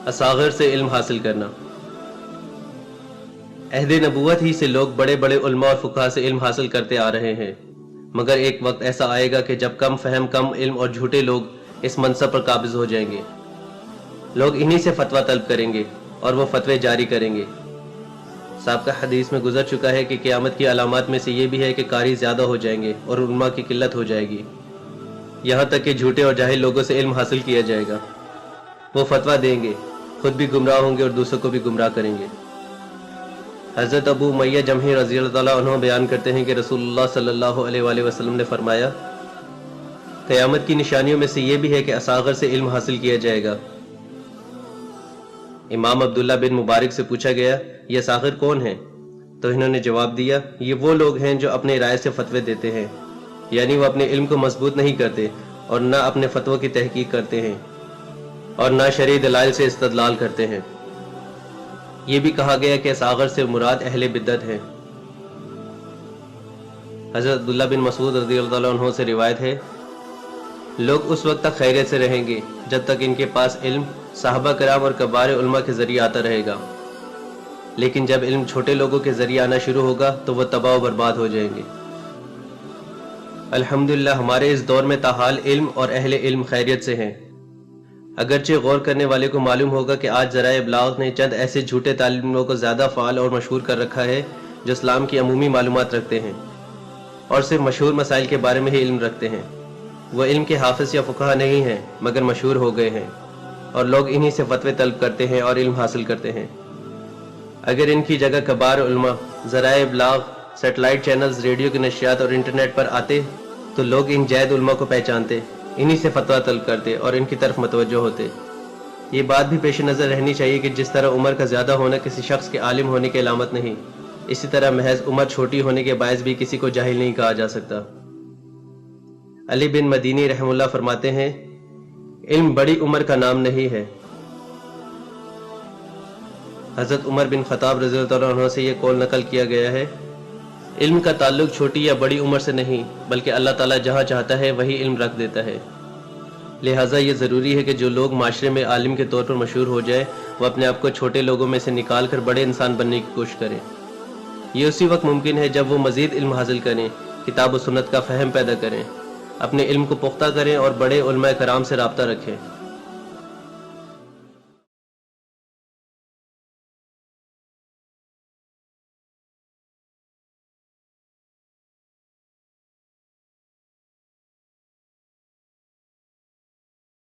اصاغر سے علم حاصل کرنا۔ عہد نبوت ہی سے لوگ بڑے بڑے علماء اور فقہا سے علم حاصل کرتے آ رہے ہیں، مگر ایک وقت ایسا آئے گا کہ جب کم فہم، کم علم اور جھوٹے لوگ اس منصب پر قابض ہو جائیں گے۔ لوگ انہی سے فتویٰ طلب کریں گے اور وہ فتوے جاری کریں گے۔ سابقہ حدیث میں گزر چکا ہے کہ قیامت کی علامات میں سے یہ بھی ہے کہ قاری زیادہ ہو جائیں گے اور علماء کی قلت ہو جائے گی، یہاں تک کہ جھوٹے اور جاہل لوگوں سے علم حاصل کیا جائے گا۔ وہ فتویٰ دیں گے، خود بھی گمراہ ہوں گے اور دوسروں کو بھی گمراہ کریں گے۔ حضرت ابو امیہ جمحی رضی اللہ تعالیٰ عنہ بیان کرتے ہیں کہ رسول اللہ صلی اللہ علیہ وآلہ وسلم نے فرمایا، قیامت کی نشانیوں میں سے یہ بھی ہے کہ اصاغر سے علم حاصل کیا جائے گا۔ امام عبداللہ بن مبارک سے پوچھا گیا، یہ اصاغر کون ہیں؟ تو انہوں نے جواب دیا، یہ وہ لوگ ہیں جو اپنے رائے سے فتوے دیتے ہیں، یعنی وہ اپنے علم کو مضبوط نہیں کرتے اور نہ اپنے فتووں کی تحقیق کرتے ہیں اور نہ شرعی دلائل سے استدلال کرتے ہیں۔ یہ بھی کہا گیا کہ اصاغر سے مراد اہل بدعت ہیں۔ حضرت عبداللہ بن مسعود رضی اللہ عنہ سے روایت ہے، لوگ اس وقت تک خیریت سے رہیں گے جب تک ان کے پاس علم صحابہ کرام اور کبار علماء کے ذریعے آتا رہے گا، لیکن جب علم چھوٹے لوگوں کے ذریعے آنا شروع ہوگا تو وہ تباہ و برباد ہو جائیں گے۔ الحمدللہ ہمارے اس دور میں تاحال علم اور اہل علم خیریت سے ہیں، اگرچہ غور کرنے والے کو معلوم ہوگا کہ آج ذرائع ابلاغ نے چند ایسے جھوٹے طالب علموں کو زیادہ فعال اور مشہور کر رکھا ہے جو اسلام کی عمومی معلومات رکھتے ہیں اور صرف مشہور مسائل کے بارے میں ہی علم رکھتے ہیں۔ وہ علم کے حافظ یا فقہا نہیں ہیں مگر مشہور ہو گئے ہیں، اور لوگ انہی سے فتوے طلب کرتے ہیں اور علم حاصل کرتے ہیں۔ اگر ان کی جگہ کبار علماء، ذرائع ابلاغ، سیٹلائٹ چینلز، ریڈیو کی نشریات اور انٹرنیٹ پر آتے تو لوگ ان جید علماء کو پہچانتے، انہی سے فتویٰ طلب کرتے اور ان کی طرف متوجہ ہوتے۔ یہ بات بھی پیش نظر رہنی چاہیے کہ جس طرح عمر کا زیادہ ہونا کسی شخص کے عالم ہونے کی علامت نہیں، اسی طرح محض عمر چھوٹی ہونے کے باعث بھی کسی کو جاہل نہیں کہا جا سکتا۔ علی بن مدینی رحمہ اللہ فرماتے ہیں، علم بڑی عمر کا نام نہیں ہے۔ حضرت عمر بن خطاب رضی اللہ عنہ سے یہ قول نقل کیا گیا ہے، علم کا تعلق چھوٹی یا بڑی عمر سے نہیں بلکہ اللہ تعالیٰ جہاں چاہتا ہے وہی علم رکھ دیتا ہے۔ لہٰذا یہ ضروری ہے کہ جو لوگ معاشرے میں عالم کے طور پر مشہور ہو جائے وہ اپنے آپ کو چھوٹے لوگوں میں سے نکال کر بڑے انسان بننے کی کوشش کریں۔ یہ اسی وقت ممکن ہے جب وہ مزید علم حاصل کریں، کتاب و سنت کا فہم پیدا کریں، اپنے علم کو پختہ کریں اور بڑے علماء کرام سے رابطہ رکھیں۔